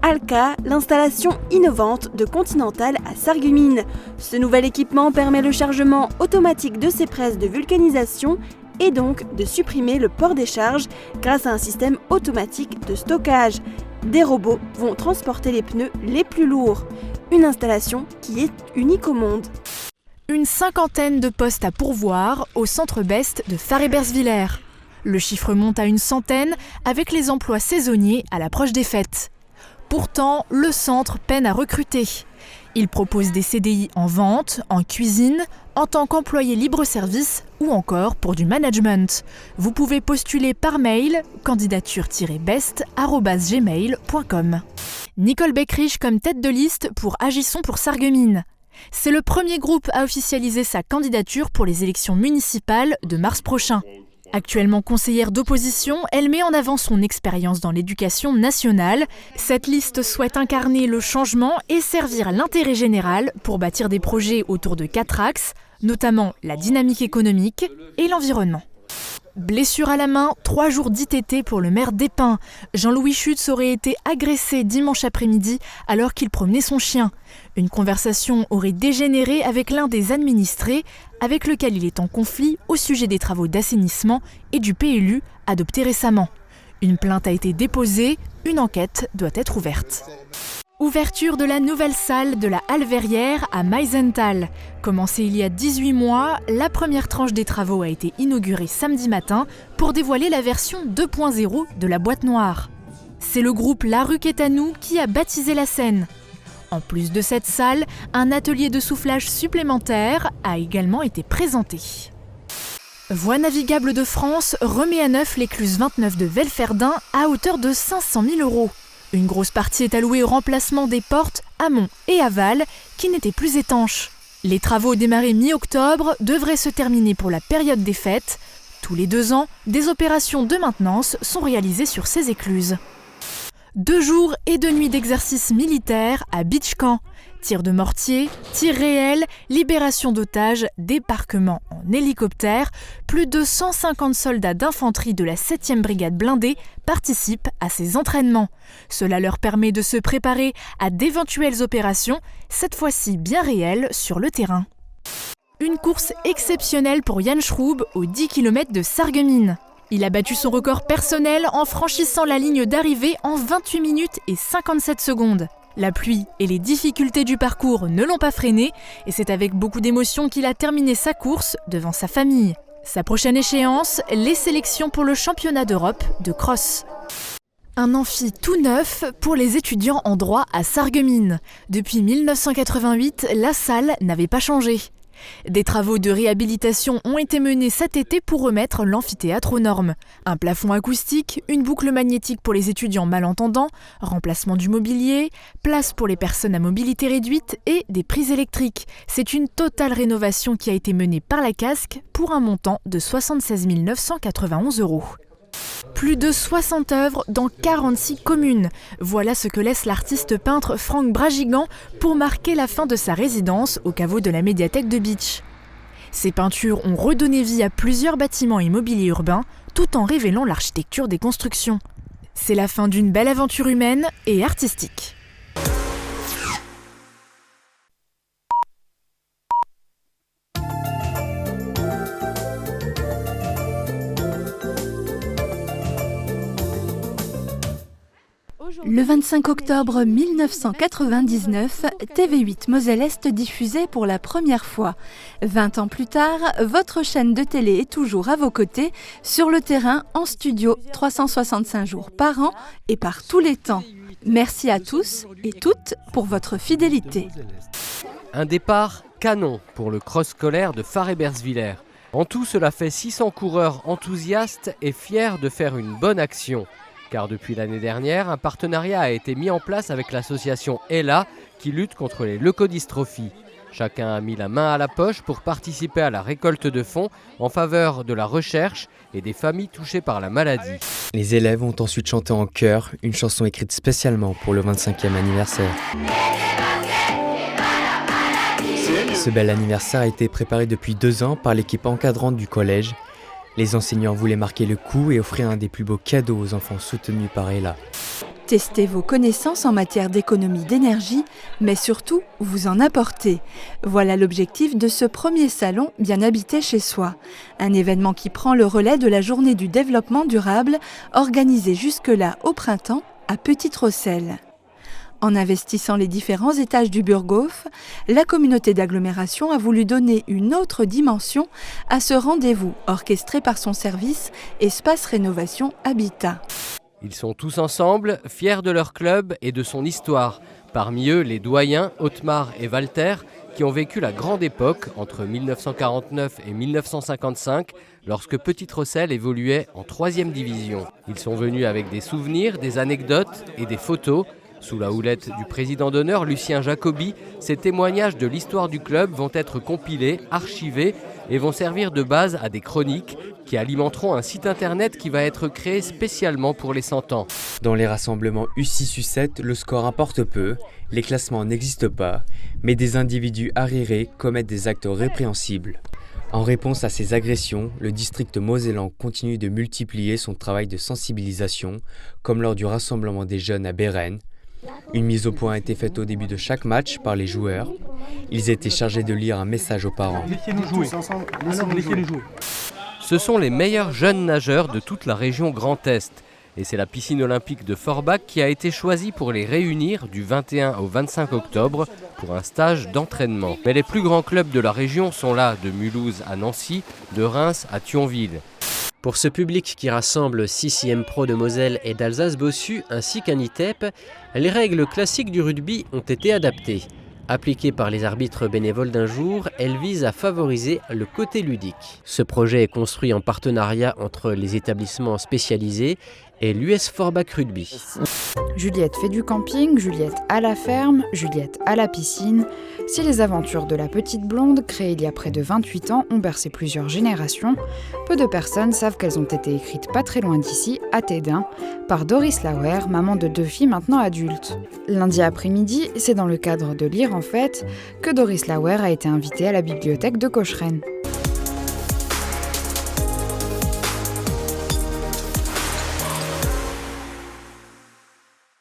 Alka, l'installation innovante de Continental à Sarreguemines. Ce nouvel équipement permet le chargement automatique de ses presses de vulcanisation et donc de supprimer le port des charges grâce à un système automatique de stockage. Des robots vont transporter les pneus les plus lourds. Une installation qui est unique au monde. Une cinquantaine de postes à pourvoir au centre Best de Fare-Bersviller. Le chiffre monte à une centaine avec les emplois saisonniers à l'approche des fêtes. Pourtant, le centre peine à recruter. Il propose des CDI en vente, en cuisine, en tant qu'employé libre-service ou encore pour du management. Vous pouvez postuler par mail candidature-best@gmail.com. Nicole Beckrich comme tête de liste pour Agissons pour Sarreguemines. C'est le premier groupe à officialiser sa candidature pour les élections municipales de mars prochain. Actuellement conseillère d'opposition, elle met en avant son expérience dans l'éducation nationale. Cette liste souhaite incarner le changement et servir l'intérêt général pour bâtir des projets autour de 4 axes, notamment la dynamique économique et l'environnement. Blessure à la main, 3 jours d'ITT pour le maire d'Épins. Jean-Louis Schutz aurait été agressé dimanche après-midi alors qu'il promenait son chien. Une conversation aurait dégénéré avec l'un des administrés, avec lequel il est en conflit au sujet des travaux d'assainissement et du PLU adopté récemment. Une plainte a été déposée, une enquête doit être ouverte. Ouverture de la nouvelle salle de la Halle Verrière à Meisenthal. Commencée il y a 18 mois, la première tranche des travaux a été inaugurée samedi matin pour dévoiler la version 2.0 de la boîte noire. C'est le groupe La Rue est à nous qui a baptisé la scène. En plus de cette salle, un atelier de soufflage supplémentaire a également été présenté. Voies navigables de France remet à neuf l'écluse 29 de Velferdin à hauteur de 500 000 €. Une grosse partie est allouée au remplacement des portes amont et aval qui n'étaient plus étanches. Les travaux démarrés mi-octobre devraient se terminer pour la période des fêtes. Tous les 2 ans, des opérations de maintenance sont réalisées sur ces écluses. 2 jours et 2 nuits d'exercice militaire à Beach Camp. Tirs de mortier, tirs réels, libération d'otages, débarquement en hélicoptère. Plus de 150 soldats d'infanterie de la 7e brigade blindée participent à ces entraînements. Cela leur permet de se préparer à d'éventuelles opérations, cette fois-ci bien réelles sur le terrain. Une course exceptionnelle pour Yann Schroub aux 10 km de Sarreguemines. Il a battu son record personnel en franchissant la ligne d'arrivée en 28 minutes et 57 secondes. La pluie et les difficultés du parcours ne l'ont pas freiné et c'est avec beaucoup d'émotion qu'il a terminé sa course devant sa famille. Sa prochaine échéance, les sélections pour le championnat d'Europe de cross. Un amphi tout neuf pour les étudiants en droit à Sarreguemines. Depuis 1988, la salle n'avait pas changé. Des travaux de réhabilitation ont été menés cet été pour remettre l'amphithéâtre aux normes. Un plafond acoustique, une boucle magnétique pour les étudiants malentendants, remplacement du mobilier, place pour les personnes à mobilité réduite et des prises électriques. C'est une totale rénovation qui a été menée par la Casque pour un montant de 76 991 €. Plus de 60 œuvres dans 46 communes. Voilà ce que laisse l'artiste peintre Franck Bragigan pour marquer la fin de sa résidence au caveau de la médiathèque de Beach. Ces peintures ont redonné vie à plusieurs bâtiments immobiliers urbains, tout en révélant l'architecture des constructions. C'est la fin d'une belle aventure humaine et artistique. Le 25 octobre 1999, TV8 Moselle-Est diffusait pour la première fois. 20 ans plus tard, votre chaîne de télé est toujours à vos côtés, sur le terrain, en studio, 365 jours par an et par tous les temps. Merci à tous et toutes pour votre fidélité. Un départ canon pour le cross scolaire de Fare-Bersviller. En tout, cela fait 600 coureurs enthousiastes et fiers de faire une bonne action. Car depuis l'année dernière, un partenariat a été mis en place avec l'association Ella qui lutte contre les leucodystrophies. Chacun a mis la main à la poche pour participer à la récolte de fonds en faveur de la recherche et des familles touchées par la maladie. Les élèves ont ensuite chanté en chœur une chanson écrite spécialement pour le 25e anniversaire. C'est Ce bel anniversaire a été préparé depuis 2 ans par l'équipe encadrante du collège. Les enseignants voulaient marquer le coup et offrir un des plus beaux cadeaux aux enfants soutenus par Ella. Testez vos connaissances en matière d'économie d'énergie, mais surtout, vous en apportez. Voilà l'objectif de ce premier salon Bien habité chez soi. Un événement qui prend le relais de la journée du développement durable, organisée jusque-là au printemps à Petite-Rosselle. En investissant les différents étages du Burghof, la communauté d'agglomération a voulu donner une autre dimension à ce rendez-vous orchestré par son service Espace Rénovation Habitat. Ils sont tous ensemble, fiers de leur club et de son histoire. Parmi eux, les doyens Otmar et Walter, qui ont vécu la grande époque entre 1949 et 1955, lorsque Petite-Rosselle évoluait en 3e division. Ils sont venus avec des souvenirs, des anecdotes et des photos. Sous la houlette du président d'honneur, Lucien Jacobi, ces témoignages de l'histoire du club vont être compilés, archivés et vont servir de base à des chroniques qui alimenteront un site internet qui va être créé spécialement pour les 100 ans. Dans les rassemblements U6-U7, le score importe peu, les classements n'existent pas, mais des individus arriérés commettent des actes répréhensibles. En réponse à ces agressions, le district mosellan continue de multiplier son travail de sensibilisation, comme lors du rassemblement des jeunes à Bérennes. Une mise au point a été faite au début de chaque match par les joueurs. Ils étaient chargés de lire un message aux parents. Ce sont les meilleurs jeunes nageurs de toute la région Grand Est. Et c'est la piscine olympique de Forbach qui a été choisie pour les réunir du 21 au 25 octobre pour un stage d'entraînement. Mais les plus grands clubs de la région sont là, de Mulhouse à Nancy, de Reims à Thionville. Pour ce public qui rassemble 6e Pro de Moselle et d'Alsace-Bossu ainsi qu'un ITEP, les règles classiques du rugby ont été adaptées. Appliquées par les arbitres bénévoles d'un jour, elles visent à favoriser le côté ludique. Ce projet est construit en partenariat entre les établissements spécialisés et l'US Forbach Rugby. Juliette fait du camping, Juliette à la ferme, Juliette à la piscine. Si les aventures de la petite blonde, créées il y a près de 28 ans, ont bercé plusieurs générations, peu de personnes savent qu'elles ont été écrites pas très loin d'ici, à Tédin, par Doris Lauer, maman de 2 filles maintenant adultes. Lundi après-midi, c'est dans le cadre de Lire en Fête que Doris Lauer a été invitée à la bibliothèque de Cocheren.